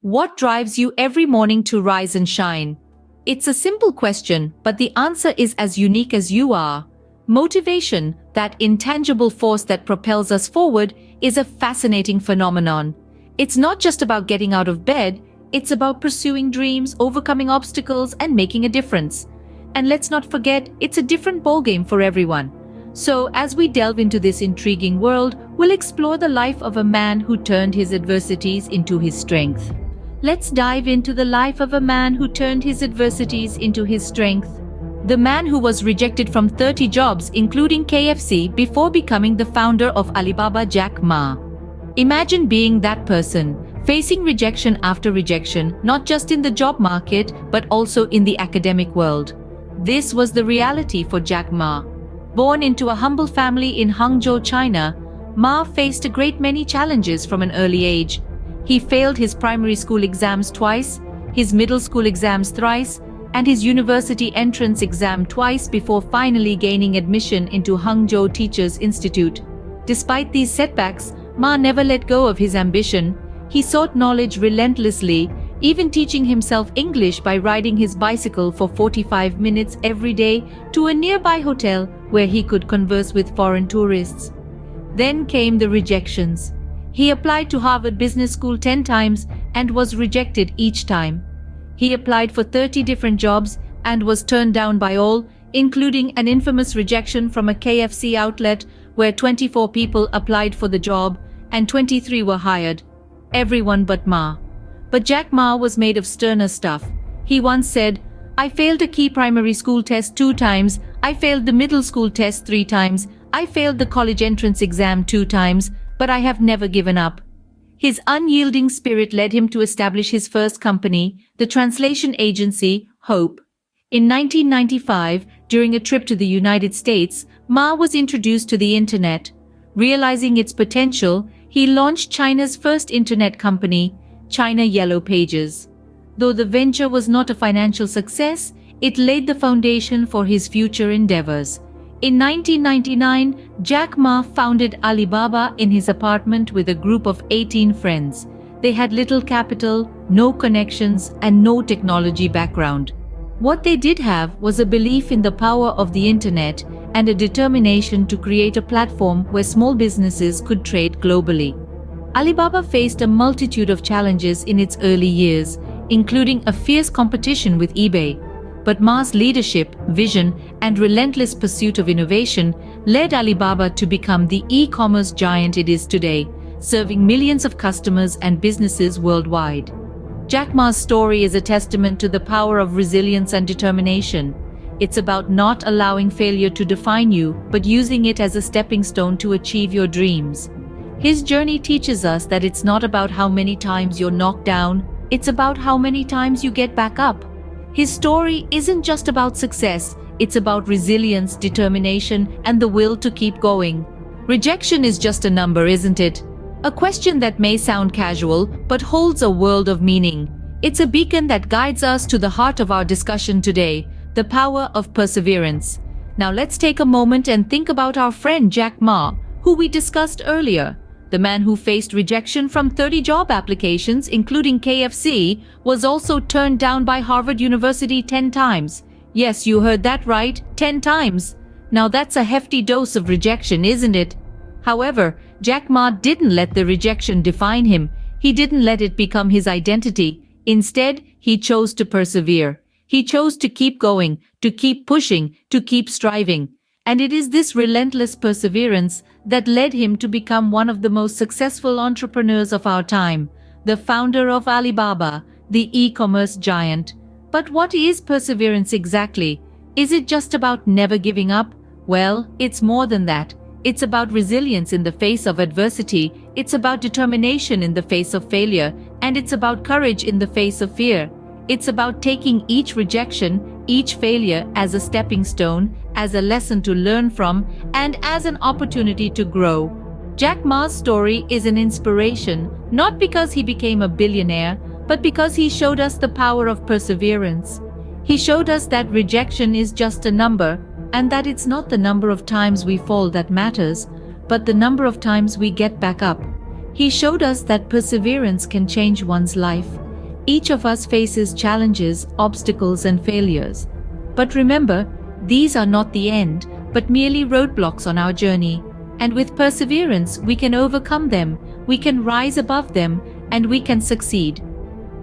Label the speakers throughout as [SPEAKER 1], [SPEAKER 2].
[SPEAKER 1] What drives you every morning to rise and shine? It's a simple question, but the answer is as unique as you are. Motivation, that intangible force that propels us forward, is a fascinating phenomenon. It's not just about getting out of bed, it's about pursuing dreams, overcoming obstacles, and making a difference. And let's not forget, it's a different ballgame for everyone. So, as we delve into this intriguing world, we'll explore the life of a man who turned his adversities into his strength. Let's dive into the life of a man who turned his adversities into his strength. The man who was rejected from 30 jobs, including KFC, before becoming the founder of Alibaba, Jack Ma. Imagine being that person, facing rejection after rejection, not just in the job market, but also in the academic world. This was the reality for Jack Ma. Born into a humble family in Hangzhou, China, Ma faced a great many challenges from an early age. He failed his primary school exams twice, his middle school exams thrice, and his university entrance exam twice before finally gaining admission into Hangzhou Teachers Institute. Despite these setbacks, Ma never let go of his ambition. He sought knowledge relentlessly, even teaching himself English by riding his bicycle for 45 minutes every day to a nearby hotel where he could converse with foreign tourists. Then came the rejections. He applied to Harvard Business School 10 times and was rejected each time. He applied for 30 different jobs and was turned down by all, including an infamous rejection from a KFC outlet where 24 people applied for the job and 23 were hired. Everyone but Ma. But Jack Ma was made of sterner stuff. He once said, "I failed a key primary school test 2 times, I failed the middle school test 3 times, I failed the college entrance exam 2 times, but I have never given up." His unyielding spirit led him to establish his first company, the translation agency, Hope. In 1995, during a trip to the United States, Ma was introduced to the internet. Realizing its potential, he launched China's first internet company, China Yellow Pages. Though the venture was not a financial success, it laid the foundation for his future endeavors. In 1999, Jack Ma founded Alibaba in his apartment with a group of 18 friends. They had little capital, no connections, and no technology background. What they did have was a belief in the power of the internet and a determination to create a platform where small businesses could trade globally. Alibaba faced a multitude of challenges in its early years, including a fierce competition with eBay. But Ma's leadership, vision, and relentless pursuit of innovation led Alibaba to become the e-commerce giant it is today, serving millions of customers and businesses worldwide. Jack Ma's story is a testament to the power of resilience and determination. It's about not allowing failure to define you, but using it as a stepping stone to achieve your dreams. His journey teaches us that it's not about how many times you're knocked down, it's about how many times you get back up. His story isn't just about success, it's about resilience, determination, and the will to keep going. Rejection is just a number, isn't it? A question that may sound casual, but holds a world of meaning. It's a beacon that guides us to the heart of our discussion today, the power of perseverance. Now let's take a moment and think about our friend Jack Ma, who we discussed earlier. The man who faced rejection from 30 job applications, including KFC, was also turned down by Harvard University 10 times. Yes, you heard that right, 10 times. Now that's a hefty dose of rejection, isn't it? However, Jack Ma didn't let the rejection define him. He didn't let it become his identity. Instead, he chose to persevere. He chose to keep going, to keep pushing, to keep striving. And it is this relentless perseverance that led him to become one of the most successful entrepreneurs of our time, the founder of Alibaba, the e-commerce giant. But what is perseverance exactly? Is it just about never giving up? Well, it's more than that. It's about resilience in the face of adversity, it's about determination in the face of failure, and it's about courage in the face of fear. It's about taking each rejection, each failure as a stepping stone, as a lesson to learn from, and as an opportunity to grow. Jack Ma's story is an inspiration, not because he became a billionaire, but because he showed us the power of perseverance. He showed us that rejection is just a number, and that it's not the number of times we fall that matters, but the number of times we get back up. He showed us that perseverance can change one's life, Each of us faces challenges, obstacles, and failures. But remember, these are not the end, but merely roadblocks on our journey. And with perseverance, we can overcome them, we can rise above them, and we can succeed.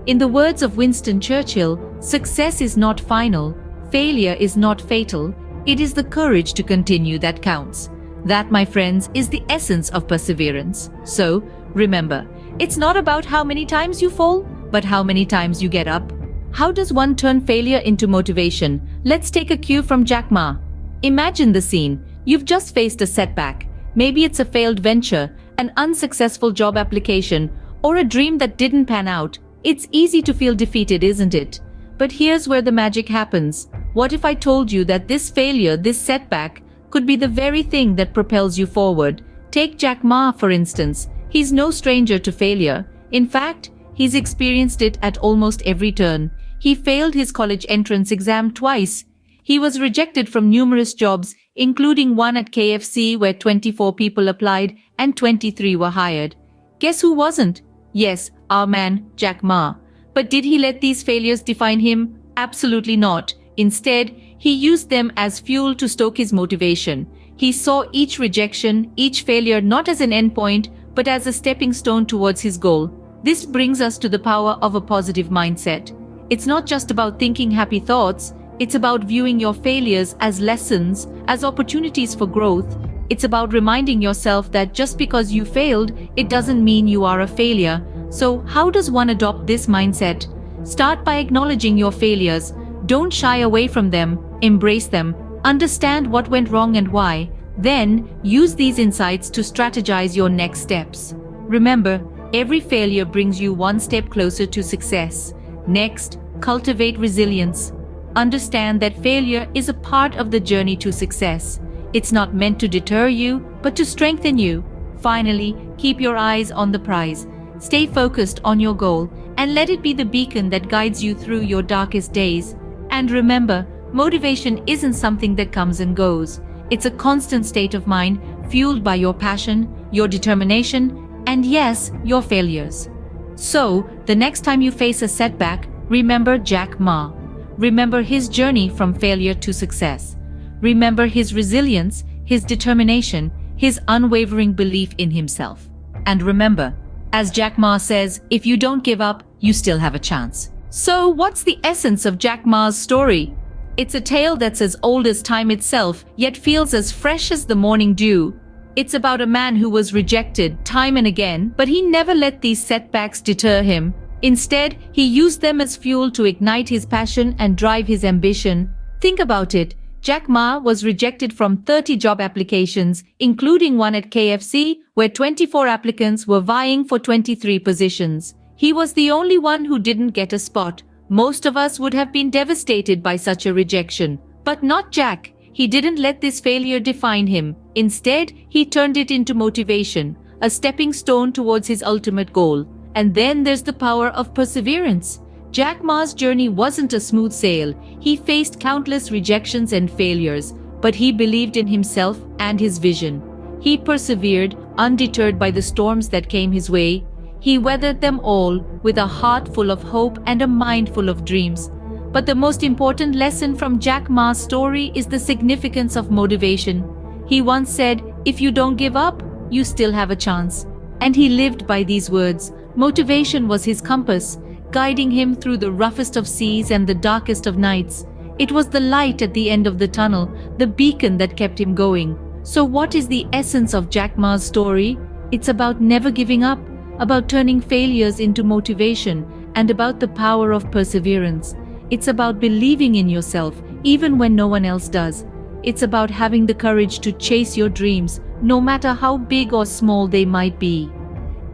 [SPEAKER 1] In the words of Winston Churchill, success is not final, failure is not fatal, it is the courage to continue that counts. That, my friends, is the essence of perseverance. So, remember, it's not about how many times you fall, but how many times you get up. How does one turn failure into motivation? Let's take a cue from Jack Ma. Imagine the scene. You've just faced a setback. Maybe it's a failed venture, an unsuccessful job application, or a dream that didn't pan out. It's easy to feel defeated, isn't it? But here's where the magic happens. What if I told you that this failure, this setback, could be the very thing that propels you forward? Take Jack Ma, for instance. He's no stranger to failure. In fact, he's experienced it at almost every turn. He failed his college entrance exam twice. He was rejected from numerous jobs, including one at KFC where 24 people applied and 23 were hired. Guess who wasn't? Yes, our man, Jack Ma. But did he let these failures define him? Absolutely not. Instead, he used them as fuel to stoke his motivation. He saw each rejection, each failure not as an endpoint, but as a stepping stone towards his goal. This brings us to the power of a positive mindset. It's not just about thinking happy thoughts, it's about viewing your failures as lessons, as opportunities for growth. It's about reminding yourself that just because you failed, it doesn't mean you are a failure. So, how does one adopt this mindset? Start by acknowledging your failures. Don't shy away from them, embrace them, understand what went wrong and why. Then, use these insights to strategize your next steps. Remember, every failure brings you one step closer to success. Next, cultivate resilience. Understand that failure is a part of the journey to success. It's not meant to deter you, but to strengthen you. Finally, keep your eyes on the prize. Stay focused on your goal and let it be the beacon that guides you through your darkest days. And remember, motivation isn't something that comes and goes. It's a constant state of mind fueled by your passion, your determination, and yes, your failures. So, the next time you face a setback, remember Jack Ma. Remember his journey from failure to success. Remember his resilience, his determination, his unwavering belief in himself. And remember, as Jack Ma says, if you don't give up, you still have a chance. So, what's the essence of Jack Ma's story? It's a tale that's as old as time itself, yet feels as fresh as the morning dew. It's about a man who was rejected time and again, but he never let these setbacks deter him. Instead, he used them as fuel to ignite his passion and drive his ambition. Think about it. Jack Ma was rejected from 30 job applications, including one at KFC, where 24 applicants were vying for 23 positions. He was the only one who didn't get a spot. Most of us would have been devastated by such a rejection. But not Jack. He didn't let this failure define him. Instead, he turned it into motivation, a stepping stone towards his ultimate goal. And then there's the power of perseverance. Jack Ma's journey wasn't a smooth sail. He faced countless rejections and failures, but he believed in himself and his vision. He persevered, undeterred by the storms that came his way. He weathered them all with a heart full of hope and a mind full of dreams. But the most important lesson from Jack Ma's story is the significance of motivation. He once said, "If you don't give up, you still have a chance." And he lived by these words. Motivation was his compass, guiding him through the roughest of seas and the darkest of nights. It was the light at the end of the tunnel, the beacon that kept him going. So what is the essence of Jack Ma's story? It's about never giving up, about turning failures into motivation, and about the power of perseverance. It's about believing in yourself, even when no one else does. It's about having the courage to chase your dreams, no matter how big or small they might be.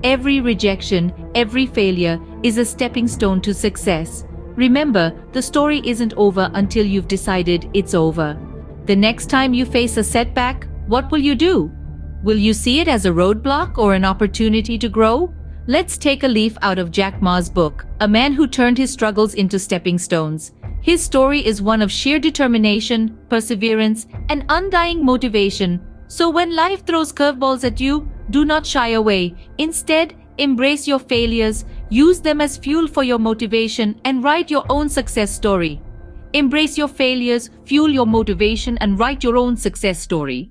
[SPEAKER 1] Every rejection, every failure is a stepping stone to success. Remember, the story isn't over until you've decided it's over. The next time you face a setback, what will you do? Will you see it as a roadblock or an opportunity to grow? Let's take a leaf out of Jack Ma's book, A Man Who Turned His Struggles into Stepping Stones. His story is one of sheer determination, perseverance, and undying motivation. So when life throws curveballs at you, do not shy away. Instead, embrace your failures, Use them as fuel for your motivation and write your own success story. Embrace your failures, fuel your motivation, and write your own success story.